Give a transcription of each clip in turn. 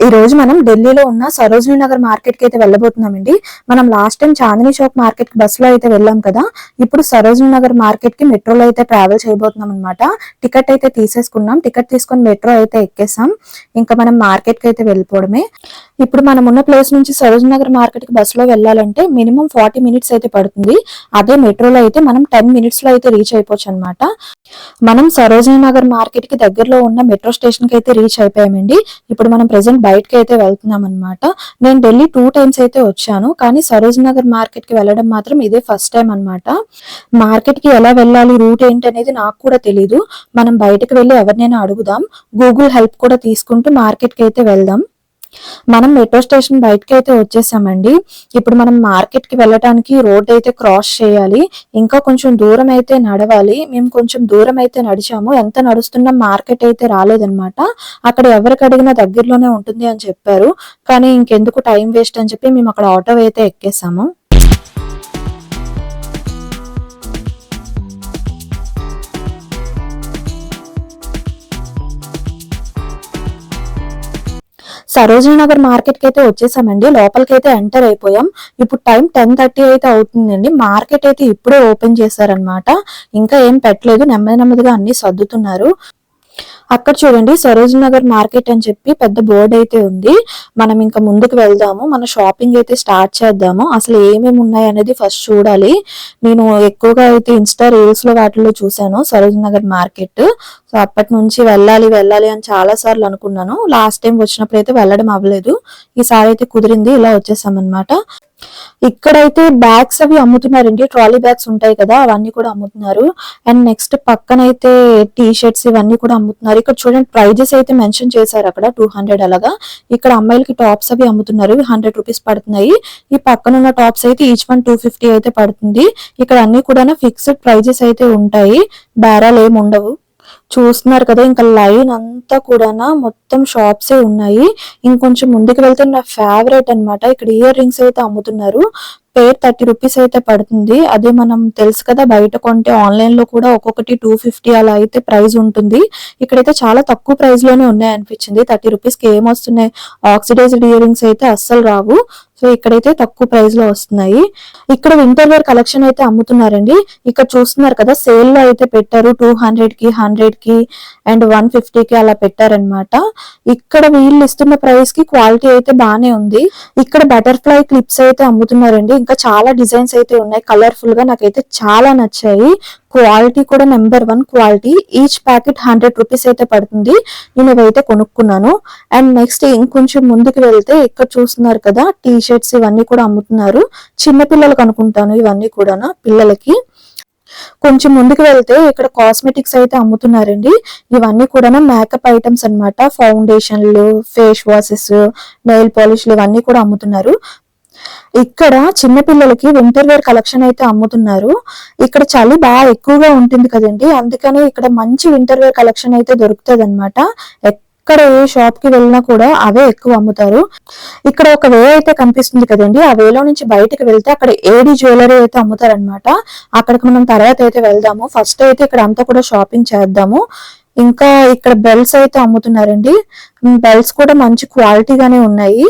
ఈ రోజు మనం ఢిల్లీలో ఉన్న సరోజినీ నగర్ మార్కెట్ కి అయితే వెళ్ళబోతున్నామండి. మనం last time Chandni Chowk market కి బస్ లో అయితే వెళ్ళాం కదా. ఇప్పుడు సరోజినీ నగర్ మార్కెట్ కి మెట్రోలో అయితే ట్రావెల్ చేయబోతున్నాం అనమాట. టికెట్ అయితే తీసేసుకున్నాం. టికెట్ తీసుకొని మెట్రో అయితే ఎక్కేసాం. ఇంకా మనం మార్కెట్ కి అయితే వెళ్ళిపోవడమే. ఇప్పుడు మనం ఉన్న ప్లేస్ నుంచి సరోజినీ నగర్ మార్కెట్ కి బస్ లో వెళ్ళాలంటే మినిమం 40 మినిట్స్ అయితే పడుతుంది. అదే మెట్రోలో అయితే మనం 10 మినిట్స్ లో అయితే రీచ్ అయిపోవచ్చు అనమాట. మనం సరోజినీ నగర్ మార్కెట్ కి దగ్గరలో ఉన్న మెట్రో స్టేషన్ కి అయితే రీచ్ అయిపోయామండి. ఇప్పుడు మనం ప్రెసెంట్ బయటకి అయితే వెళ్తున్నాం అనమాట. నేను ఢిల్లీ 2 టైమ్స్ అయితే వచ్చాను, కానీ సరోజినీ నగర్ మార్కెట్ కి వెళ్ళడం మాత్రం ఇదే ఫస్ట్ టైం అనమాట. మార్కెట్ కి ఎలా వెళ్ళాలి, రూట్ ఏంటి అనేది నాకు కూడా తెలీదు. మనం బయటకు వెళ్ళి ఎవరినైనా అడుగుదాం. గూగుల్ హెల్ప్ కూడా తీసుకుంటూ మార్కెట్ కి అయితే వెళ్దాం. మనం మెట్రో స్టేషన్ బయటకి అయితే వచ్చేసామండి. ఇప్పుడు మనం మార్కెట్ కి వెళ్ళటానికి రోడ్ అయితే క్రాస్ చేయాలి. ఇంకా కొంచెం దూరం అయితే నడవాలి. మేము కొంచెం దూరం అయితే నడిచాము. ఎంత నడుస్తున్నా మార్కెట్ అయితే రాలేదన్నమాట. అక్కడ ఎవరికి అడిగినా దగ్గరలోనే ఉంటుంది అని చెప్పారు. కానీ ఇంకెందుకు టైం వేస్ట్ అని చెప్పి మేము అక్కడ ఆటో అయితే ఎక్కేసాము. సరోజినీ నగర్ మార్కెట్ కి అయితే వచ్చేసామండి. లోపలికి అయితే ఎంటర్ అయిపోయాం. ఇప్పుడు టైం 10:30 అయితే అవుతుందండి. మార్కెట్ అయితే ఇప్పుడే ఓపెన్ చేశారనమాట. ఇంకా ఏం పెట్టలేదు, నెమ్మదిగా అన్ని సర్దుతున్నారు. అక్కడ చూడండి, సరోజినీ నగర్ మార్కెట్ అని చెప్పి పెద్ద బోర్డు అయితే ఉంది. మనం ఇంకా ముందుకు వెళ్దాము. మన షాపింగ్ అయితే స్టార్ట్ చేద్దాము. అసలు ఏమేమి ఉన్నాయి అనేది ఫస్ట్ చూడాలి. నేను ఎక్కువగా అయితే ఇన్స్టా రీల్స్ లో వాటిల్లో చూసాను సరోజినీ నగర్ మార్కెట్. సో అప్పటి నుంచి వెళ్ళాలి అని చాలా సార్లు అనుకున్నాను. లాస్ట్ టైం వచ్చినప్పుడు అయితే వెళ్ళడం అవ్వలేదు. ఈసారి అయితే కుదిరింది, ఇలా వచ్చేసాం అనమాట. ఇక్కడైతే బ్యాగ్స్ అవి అమ్ముతున్నారండి. ట్రాలీ బ్యాగ్స్ ఉంటాయి కదా, అవన్నీ కూడా అమ్ముతున్నారు. అండ్ నెక్స్ట్ పక్కనైతే టీ షర్ట్స్ ఇవన్నీ కూడా అమ్ముతున్నారు. ఇక్కడ చూడండి, ప్రైజెస్ అయితే మెన్షన్ చేశారు అక్కడ 200 అలాగా. ఇక్కడ అమ్మాయిలకి టాప్స్ అవి అమ్ముతున్నారు. 100 రూపీస్ పడుతున్నాయి. ఈ పక్కన ఉన్న టాప్స్ అయితే ఈచ్ వన్ 250 అయితే పడుతుంది. ఇక్కడ అన్ని కూడా ఫిక్స్డ్ ప్రైజెస్ అయితే ఉంటాయి, బేరాలు ఏమి ఉండవు. చూస్తున్నారు కదా, ఇంకా లైన్ అంతా కూడా మొత్తం షాప్సే ఉన్నాయి. ఇంకొంచెం ముందుకు వెళ్తే నా ఫేవరెట్ అనమాట, ఇక్కడ ఇయర్ రింగ్స్ అయితే అమ్ముతున్నారు. పేర్ 30 రూపీస్ అయితే పడుతుంది. అదే మనం తెలుసు కదా, బయట కొంటే ఆన్లైన్ లో కూడా ఒక్కొక్కటి 250 అలా అయితే ప్రైస్ ఉంటుంది. ఇక్కడైతే చాలా తక్కువ ప్రైస్ లోనే ఉన్నాయి అనిపించింది. 30 రూపీస్ కి ఏమొస్తున్నాయి, ఆక్సిడైజ్డ్ ఇయర్ రింగ్స్ అయితే అస్సలు రావు. సో ఇక్కడైతే తక్కువ ప్రైస్ లో వస్తున్నాయి. ఇక్కడ వింటర్ వేర్ కలెక్షన్ అయితే అమ్ముతున్నారండి. ఇక్కడ చూస్తున్నారు కదా, సేల్ లో అయితే పెట్టారు. 200 కి 100 కి అండ్ 150 కి అలా పెట్టారనమాట. ఇక్కడ వీళ్ళు ఇస్తున్న ప్రైస్ కి క్వాలిటీ అయితే బానే ఉంది. ఇక్కడ బటర్ఫ్లై క్లిప్స్ అయితే అమ్ముతున్నారండి. ఇంకా చాలా డిజైన్స్ అయితే ఉన్నాయి, కలర్ఫుల్ గా. నాకైతే చాలా నచ్చాయి. క్వాలిటీ కూడా number 1 quality. Each packet 100 rupees అయితే పడుతుంది. నేను ఇవైతే కొనుక్కున్నాను. అండ్ నెక్స్ట్ ఇంకొంచెం ముందుకు వెళ్తే ఇక్కడ చూస్తున్నారు కదా, టీ షర్ట్స్ ఇవన్నీ కూడా అమ్ముతున్నారు. చిన్న పిల్లలకు అనుకుంటాను ఇవన్నీ కూడా, పిల్లలకి. కొంచెం ముందుకు వెళ్తే ఇక్కడ కాస్మెటిక్స్ అయితే అమ్ముతున్నారండి. ఇవన్నీ కూడా మేకప్ ఐటమ్స్ అన్నమాట. ఫౌండేషన్లు, ఫేస్ వాషెస్, నెయిల్ పాలిష్లు ఇవన్నీ కూడా అమ్ముతున్నారు. ఇక్కడ చిన్న పిల్లలకి వింటర్ వేర్ కలెక్షన్ అయితే అమ్ముతున్నారు. ఇక్కడ చలి బాగా ఎక్కువగా ఉంటుంది కదండి, అందుకని ఇక్కడ మంచి వింటర్ వేర్ కలెక్షన్ అయితే దొరుకుతుంది అనమాట. ఇక్కడ ఏ షాప్ కి వెళ్ళినా కూడా అవే ఎక్కువ అమ్ముతారు. ఇక్కడ ఒక వే అయితే కనిపిస్తుంది కదండి, ఆ వేలో నుంచి బయటకు వెళ్తే అక్కడ ఏడి జ్యువెలరీ అయితే అమ్ముతారు అనమాట. అక్కడికి మనం తర్వాత అయితే వెళ్దాము. ఫస్ట్ అయితే ఇక్కడ అంతా కూడా షాపింగ్ చేద్దాము. ఇంకా ఇక్కడ బెల్ట్స్ అయితే అమ్ముతున్నారండి. బెల్ట్స్ కూడా మంచి క్వాలిటీగానే ఉన్నాయి.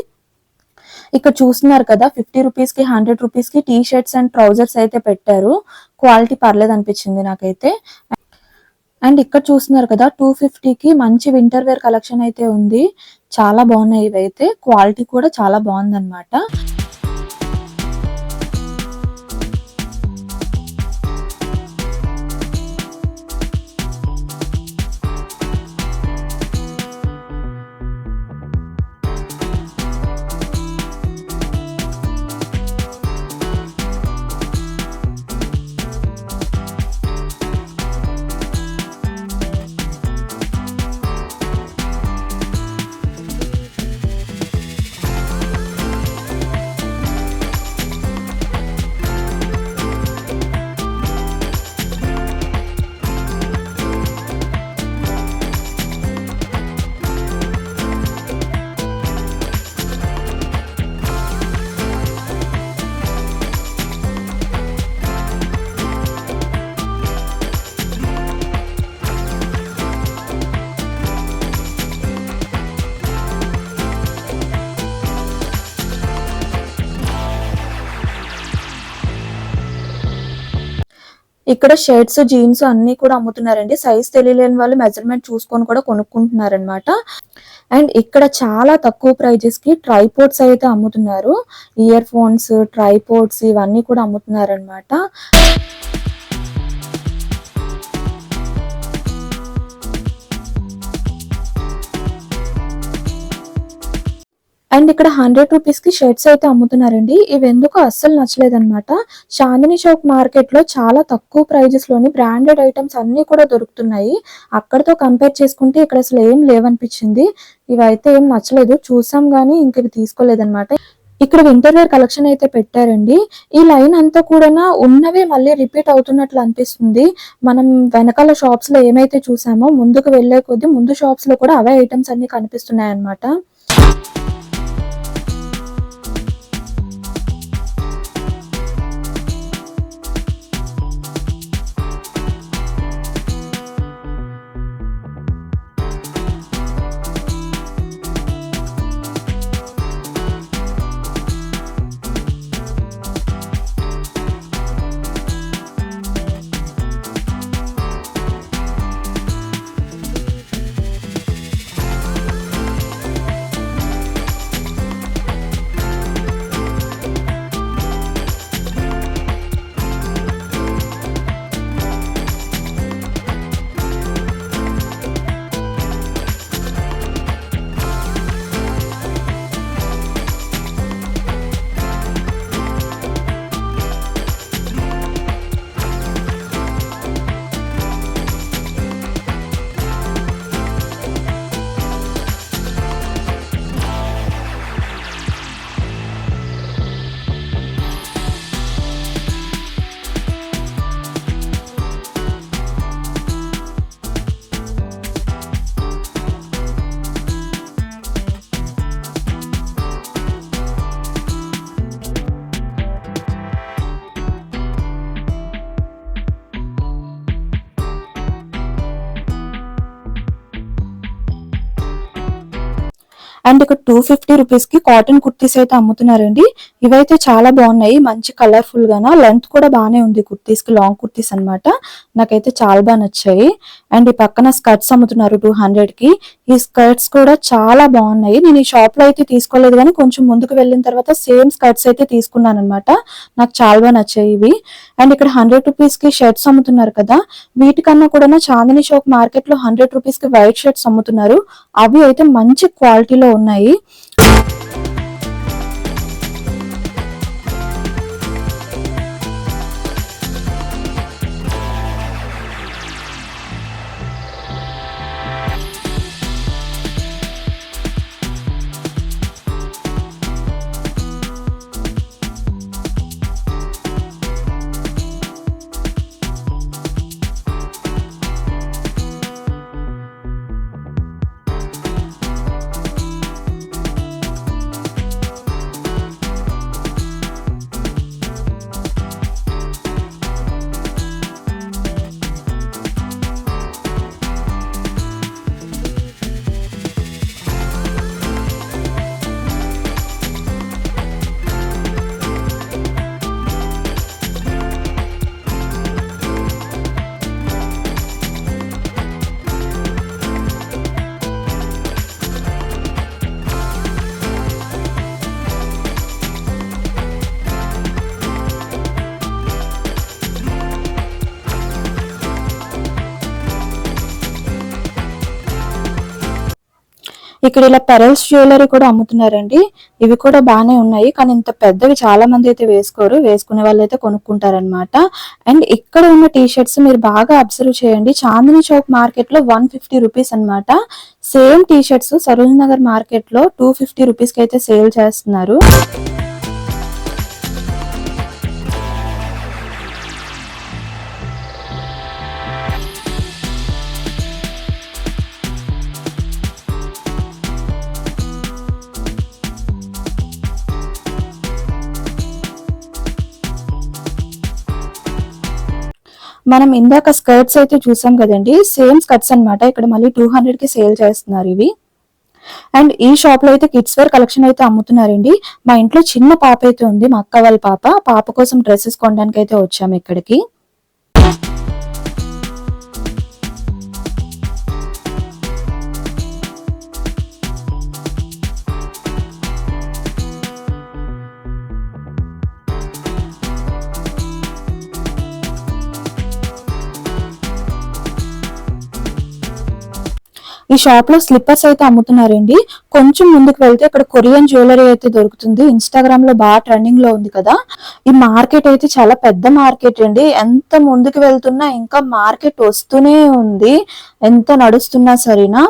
ఇక్కడ చూస్తున్నారు కదా, 50 రూపీస్ కి 100 రూపీస్ కి టీ షర్ట్స్ అండ్ ట్రౌజర్స్ అయితే పెట్టారు. క్వాలిటీ పర్లేదు అనిపించింది నాకైతే. అండ్ ఇక్కడ చూస్తున్నారు కదా, 250 కి మంచి వింటర్ వేర్ కలెక్షన్ అయితే ఉంది. చాలా బాగున్నాయి ఇవైతే. క్వాలిటీ కూడా చాలా బాగుంది అనమాట. ఇక్కడ షర్ట్స్, జీన్స్ అన్ని కూడా అమ్ముతున్నారండి. సైజ్ తెలియలేని వాళ్ళు మెజర్మెంట్ చూసుకొని కూడా కొనుక్కుంటున్నారనమాట. అండ్ ఇక్కడ చాలా తక్కువ ప్రైజెస్ కి ట్రైపోడ్స్ అయితే అమ్ముతున్నారు. ఇయర్ ఫోన్స్, ట్రైపోడ్స్ ఇవన్నీ కూడా అమ్ముతున్నారనమాట. అండ్ ఇక్కడ 100 రూపీస్ కి షర్ట్స్ అయితే అమ్ముతున్నారండి. ఇవి ఎందుకో అస్సలు నచ్చలేదన్నమాట. చాందినీ చౌక్ మార్కెట్ లో చాలా తక్కువ ప్రైజెస్ లోని బ్రాండెడ్ ఐటమ్స్ అన్ని కూడా దొరుకుతున్నాయి. అక్కడతో కంపేర్ చేసుకుంటే ఇక్కడ అసలు ఏం లేవనిపించింది. ఇవైతే ఏం నచ్చలేదు, చూసాం గానీ ఇంక ఇవి తీసుకోలేదన్నమాట. ఇక్కడ వింటర్ వేర్ కలెక్షన్ అయితే పెట్టారండి. ఈ లైన్ అంతా కూడా ఉన్నవే మళ్ళీ రిపీట్ అవుతున్నట్లు అనిపిస్తుంది. మనం వెనకాల షాప్స్ లో ఏమైతే చూసామో ముందుకు వెళ్లే కొద్దీ ముందు షాప్స్ లో కూడా అవే ఐటమ్స్ అన్ని కనిపిస్తున్నాయి అన్నమాట. అండ్ ఇక్కడ 250 రూపీస్ కి కాటన్ కుర్తీస్ అయితే అమ్ముతున్నారండి. ఇవైతే చాలా బాగున్నాయి, మంచి కలర్ఫుల్ గానా, లెంత్ కూడా బాగానే ఉంది కుర్తీస్ కి, లాంగ్ కుర్తీస్ అనమాట. నాకైతే చాలా బాగా నచ్చాయి. అండ్ ఈ పక్కన స్కర్ట్స్ అమ్ముతున్నారు 200 కి. ఈ స్కర్ట్స్ కూడా చాలా బాగున్నాయి. నేను ఈ షాప్ లో అయితే తీసుకోలేదు కానీ కొంచెం ముందుకు వెళ్ళిన తర్వాత సేమ్ స్కర్ట్స్ అయితే తీసుకున్నాను అనమాట. నాకు చాలా బాగా నచ్చాయి ఇవి. అండ్ ఇక్కడ 100 రూపీస్ కి షర్ట్స్ అమ్ముతున్నారు కదా, వీటికన్నా కూడా చాందినీ చౌక్ మార్కెట్ లో 100 రూపీస్ కి వైట్ షర్ట్స్ అమ్ముతున్నారు. అవి అయితే మంచి క్వాలిటీలో ఉన్నాయి. ఇక్కడ ఇలా పెరల్స్ జ్యువెలరీ కూడా అమ్ముతున్నారండి. ఇవి కూడా బాగానే ఉన్నాయి, కానీ ఇంత పెద్దవి చాలా మంది అయితే వేసుకోరు, వేసుకునే వాళ్ళు అయితే కొనుక్కుంటారనమాట. అండ్ ఇక్కడ ఉన్న టీ షర్ట్స్ మీరు బాగా అబ్జర్వ్ చేయండి. చాందినీ చౌక్ మార్కెట్ లో 150 రూపీస్ అనమాట. Same T shirts Saroj Nagar market లో 250 రూపీస్ కి అయితే సేల్ చేస్తున్నారు. మనం ఇందాక స్కర్ట్స్ అయితే చూసాం కదండి, సేమ్ స్కర్ట్స్ అన్నమాట. ఇక్కడ మళ్ళీ 200 కి సేల్ చేస్తున్నారు ఇవి. అండ్ ఈ షాప్ లో అయితే కిడ్స్ వేర్ కలెక్షన్ అయితే అమ్ముతున్నారండి. మా ఇంట్లో చిన్న పాప అయితే ఉంది, మా అక్క వాళ్ళ పాప కోసం డ్రెస్సెస్ కొనడానికి అయితే వచ్చాము ఇక్కడికి. ఈ షాప్ లో స్లిప్పర్స్ అయితే అమ్ముతున్నారండి. కొంచెం ముందుకు వెళ్తే ఇక్కడ కొరియన్ జ్యువెలరీ అయితే దొరుకుతుంది. ఇన్స్టాగ్రామ్ లో బాగా ట్రెండింగ్ లో ఉంది కదా. ఈ మార్కెట్ అయితే చాలా పెద్ద మార్కెట్ అండి. ఎంత ముందుకు వెళ్తున్నా ఇంకా మార్కెట్ వస్తూనే ఉంది, ఎంత నడుస్తున్నా సరేనా.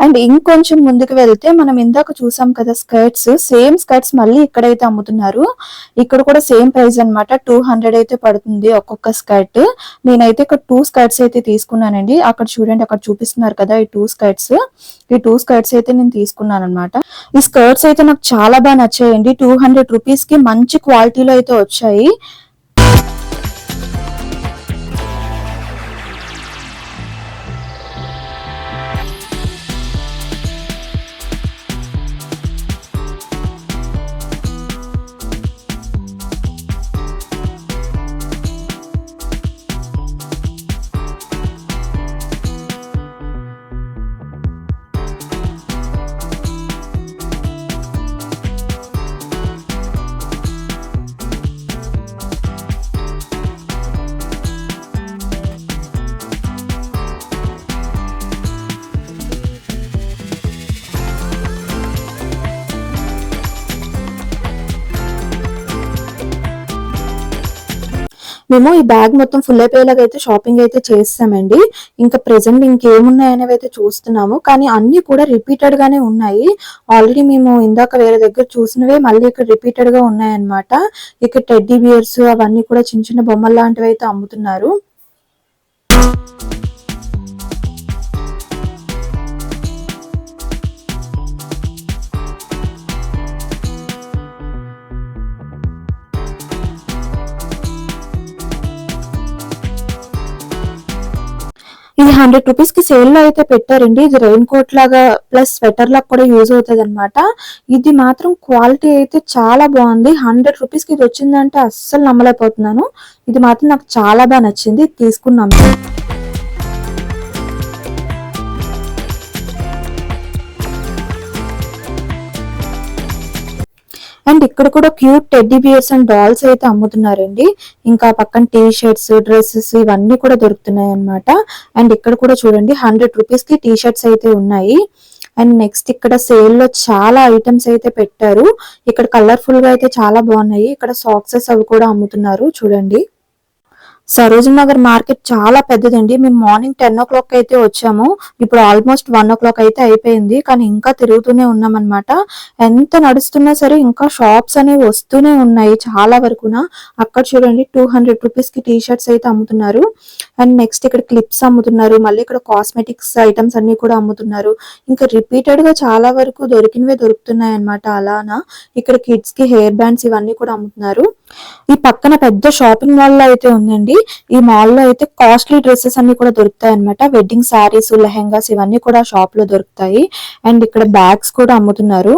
అండ్ ఇంకొంచెం ముందుకు వెళ్తే మనం ఇందాక చూసాం కదా స్కర్ట్స్, సేమ్ స్కర్ట్స్ మళ్ళీ ఇక్కడైతే అమ్ముతున్నారు. ఇక్కడ కూడా సేమ్ ప్రైస్ అనమాట, 200 అయితే పడుతుంది ఒక్కొక్క స్కర్ట్. నేనైతే ఇక్కడ 2 స్కర్ట్స్ అయితే తీసుకున్నానండి. అక్కడ చూడండి, అక్కడ చూపిస్తున్నారు కదా ఈ 2 స్కర్ట్స్. ఈ 2 స్కర్ట్స్ అయితే నేను తీసుకున్నాను అనమాట. ఈ స్కర్ట్స్ అయితే నాకు చాలా బాగా నచ్చాయండి. 200 రూపీస్ కి మంచి క్వాలిటీలో అయితే వచ్చాయి. మేము ఈ బ్యాగ్ మొత్తం ఫుల్ అయిపోయేలాగా అయితే షాపింగ్ అయితే చేస్తామండి. ఇంకా ప్రెసెంట్ ఇంకేమున్నాయనేవి అయితే చూస్తున్నాము, కానీ అన్ని కూడా రిపీటెడ్ గానే ఉన్నాయి. ఆల్రెడీ మేము ఇందాక వేరే దగ్గర చూసినవే మళ్ళీ ఇక్కడ రిపీటెడ్ గా ఉన్నాయన్నమాట. ఇక్కడ టెడ్డీ బియర్స్ అవన్నీ కూడా చిన్న చిన్న బొమ్మలు లాంటివి అయితే అమ్ముతున్నారు. ఇది 100 రూపీస్ కి సేల్ లో అయితే పెట్టారండి. ఇది రెయిన్ కోట్ లాగా ప్లస్ స్వెటర్ లాగా కూడా యూజ్ అవుతుంది అనమాట. ఇది మాత్రం క్వాలిటీ అయితే చాలా బాగుంది. 100 రూపీస్ కి ఇది వచ్చిందంటే అస్సలు నమ్మలేకపోతున్నాను. ఇది మాత్రం నాకు చాలా బాగా నచ్చింది, తీసుకున్నాము. అండ్ ఇక్కడ కూడా cute teddy beers and dolls అయితే అమ్ముతున్నారండి. ఇంకా పక్కన టీ షర్ట్స్, డ్రెస్సెస్ ఇవన్నీ కూడా దొరుకుతున్నాయి అనమాట. అండ్ ఇక్కడ కూడా చూడండి 100 రూపీస్ కి టీ షర్ట్స్ అయితే ఉన్నాయి. అండ్ నెక్స్ట్ ఇక్కడ సేల్ లో చాలా ఐటమ్స్ అయితే పెట్టారు. ఇక్కడ కలర్ఫుల్ గా అయితే చాలా బాగున్నాయి. ఇక్కడ సాక్సెస్ అవి కూడా అమ్ముతున్నారు చూడండి. సరోజినీ నగర్ మార్కెట్ చాలా పెద్దదండి. మేము మార్నింగ్ 10 o'clock అయితే వచ్చాము. ఇప్పుడు ఆల్మోస్ట్ 1 o'clock అయితే అయిపోయింది, కానీ ఇంకా తిరుగుతూనే ఉన్నాం అనమాట. ఎంత నడుస్తున్నా సరే ఇంకా షాప్స్ అనేవి వస్తూనే ఉన్నాయి చాలా వరకున. అక్కడ చూడండి 200 రూపీస్ కి టీ షర్ట్స్ అయితే అమ్ముతున్నారు. అండ్ నెక్స్ట్ ఇక్కడ క్లిప్స్ అమ్ముతున్నారు. మళ్ళీ ఇక్కడ కాస్మెటిక్స్ ఐటమ్స్ అన్ని కూడా అమ్ముతున్నారు. ఇంకా రిపీటెడ్ గా చాలా వరకు దొరికినవే దొరుకుతున్నాయి అనమాట. అలానా ఇక్కడ కిడ్స్ కి హెయిర్ బ్యాండ్స్ ఇవన్నీ కూడా అమ్ముతున్నారు. ఈ పక్కన పెద్ద షాపింగ్ మాల్ లో అయితే ఉందండి. ఈ మాల్ లో అయితే కాస్ట్లీ డ్రెస్సెస్ అన్ని కూడా దొరుకుతాయి అనమాట. వెడ్డింగ్ సారీస్, లెహెంగాస్ ఇవన్నీ కూడా షాప్ లో దొరుకుతాయి. అండ్ ఇక్కడ బ్యాగ్స్ కూడా అమ్ముతున్నారు.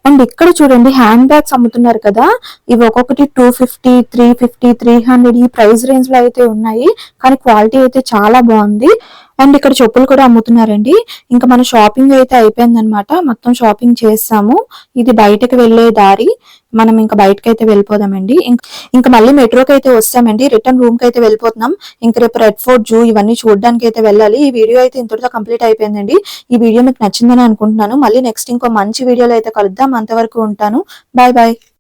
అండ్ ఇక్కడ చూడండి హ్యాండ్ బ్యాగ్స్ అమ్ముతున్నారు కదా. ఇవి ఒక్కొక్కటి 250, 350, 300 ఈ ప్రైస్ రేంజ్ లో అయితే ఉన్నాయి. కానీ క్వాలిటీ అయితే చాలా బాగుంది. అండ్ ఇక్కడ చెప్పులు కూడా అమ్ముతున్నారండి. ఇంకా మన షాపింగ్ అయితే అయిపోయింది అనమాట. మొత్తం షాపింగ్ చేస్తాము. ఇది బయటకు వెళ్లే దారి. మనం ఇంకా బయటకి అయితే వెళ్ళిపోదామండి. ఇంకా మళ్ళీ మెట్రోకి అయితే వస్తామండి. రిటర్న్ రూమ్ కి అయితే వెళ్ళిపోతున్నాం. ఇంకా రేపు రెడ్ ఫోర్ట్ జూ ఇవన్నీ చూడడానికి అయితే వెళ్ళాలి. ఈ వీడియో అయితే ఇంతటితో కంప్లీట్ అయిపోయిందండి. ఈ వీడియో మీకు నచ్చిందని అనుకుంటున్నాను. మళ్ళీ నెక్స్ట్ ఇంకో మంచి వీడియోలో అయితే కలుద్దాం. అంతవరకు ఉంటాను. Bye bye.